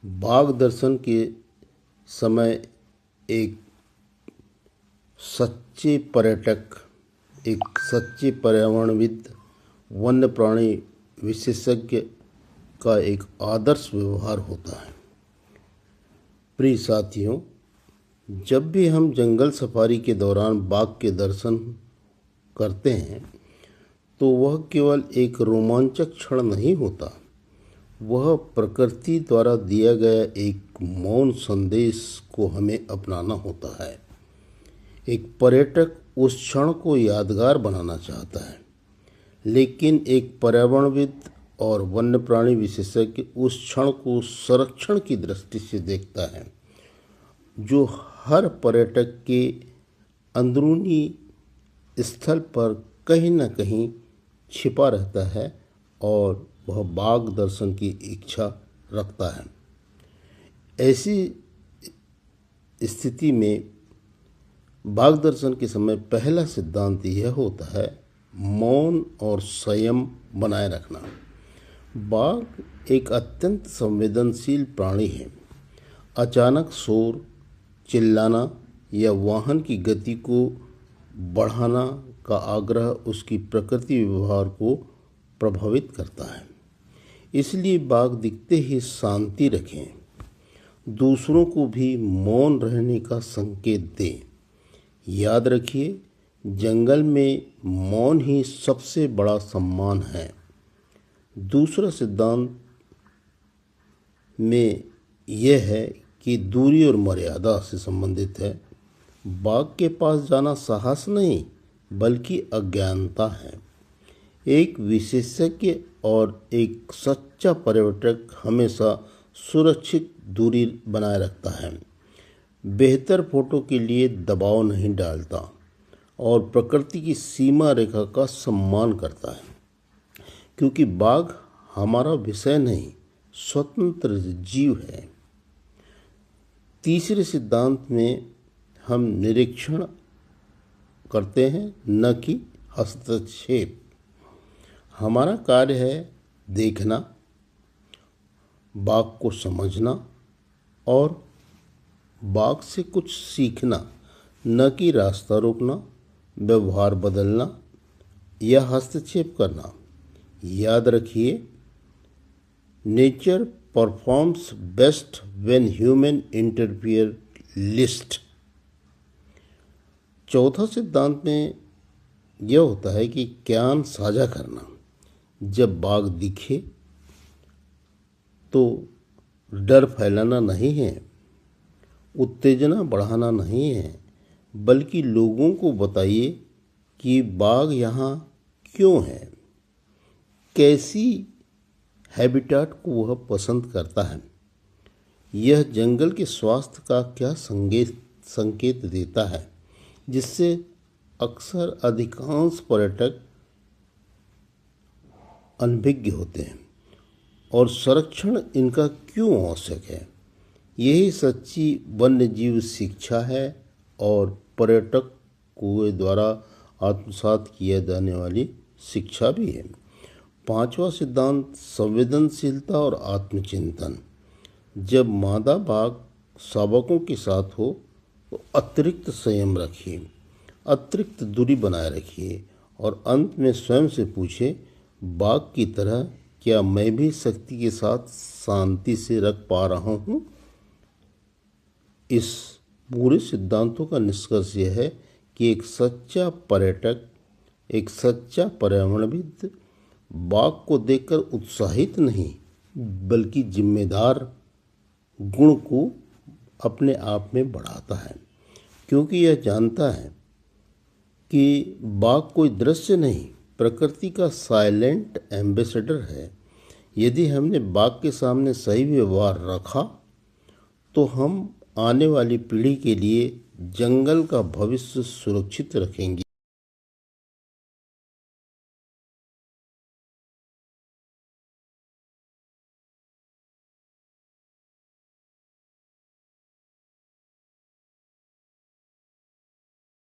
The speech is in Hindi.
बाग दर्शन के समय एक सच्चे पर्यटक, एक सच्चे पर्यावरणविद, वन्य प्राणी विशेषज्ञ का एक आदर्श व्यवहार होता है। प्रिय साथियों, जब भी हम जंगल सफारी के दौरान बाघ के दर्शन करते हैं तो वह केवल एक रोमांचक क्षण नहीं होता, वह प्रकृति द्वारा दिया गया एक मौन संदेश को हमें अपनाना होता है। एक पर्यटक उस क्षण को यादगार बनाना चाहता है, लेकिन एक पर्यावरणविद और वन्य प्राणी विशेषज्ञ उस क्षण को संरक्षण की दृष्टि से देखता है, जो हर पर्यटक के अंदरूनी स्थल पर कहीं न कहीं छिपा रहता है और वह बाघ दर्शन की इच्छा रखता है। ऐसी स्थिति में बाघ दर्शन के समय पहला सिद्धांत यह होता है मौन और संयम बनाए रखना। बाघ एक अत्यंत संवेदनशील प्राणी है। अचानक शोर, चिल्लाना या वाहन की गति को बढ़ाना का आग्रह उसकी प्रकृति व्यवहार को प्रभावित करता है। इसलिए बाघ दिखते ही शांति रखें, दूसरों को भी मौन रहने का संकेत दें। याद रखिए, जंगल में मौन ही सबसे बड़ा सम्मान है। दूसरा सिद्धांत में यह है कि दूरी और मर्यादा से संबंधित है। बाघ के पास जाना साहस नहीं बल्कि अज्ञानता है। एक विशेषज्ञ और एक सच्चा पर्यटक हमेशा सुरक्षित दूरी बनाए रखता है, बेहतर फोटो के लिए दबाव नहीं डालता और प्रकृति की सीमा रेखा का सम्मान करता है। क्योंकि बाघ हमारा विषय नहीं, स्वतंत्र जीव है। तीसरे सिद्धांत में हम निरीक्षण करते हैं, न कि हस्तक्षेप। हमारा कार्य है देखना, बाघ को समझना और बाघ से कुछ सीखना, न कि रास्ता रोकना, व्यवहार बदलना या हस्तक्षेप करना। याद रखिए, nature performs best when human interfere list. चौथा सिद्धांत में यह होता है कि ज्ञान साझा करना। जब बाघ दिखे तो डर फैलाना नहीं है, उत्तेजना बढ़ाना नहीं है, बल्कि लोगों को बताइए कि बाघ यहाँ क्यों है, कैसी हैबिटेट को वह पसंद करता है, यह जंगल के स्वास्थ्य का क्या संकेत देता है, जिससे अक्सर अधिकांश पर्यटक अनभिज्ञ होते हैं और संरक्षण इनका क्यों आवश्यक है। यही सच्ची वन्यजीव शिक्षा है और पर्यटक को द्वारा आत्मसात किया जाने वाली शिक्षा भी है। पांचवा सिद्धांत संवेदनशीलता और आत्मचिंतन। जब मादा बाघ शावकों के साथ हो तो अतिरिक्त संयम रखिए, अतिरिक्त दूरी बनाए रखिए और अंत में स्वयं से पूछे, बाघ की तरह क्या मैं भी शक्ति के साथ शांति से रख पा रहा हूँ। इस पूरे सिद्धांतों का निष्कर्ष यह है कि एक सच्चा पर्यटक, एक सच्चा पर्यावरणविद बाघ को देखकर उत्साहित नहीं बल्कि जिम्मेदार गुण को अपने आप में बढ़ाता है, क्योंकि यह जानता है कि बाघ कोई दृश्य नहीं, प्रकृति का साइलेंट एम्बेसडर है। यदि हमने बाघ के सामने सही व्यवहार रखा तो हम आने वाली पीढ़ी के लिए जंगल का भविष्य सुरक्षित रखेंगे।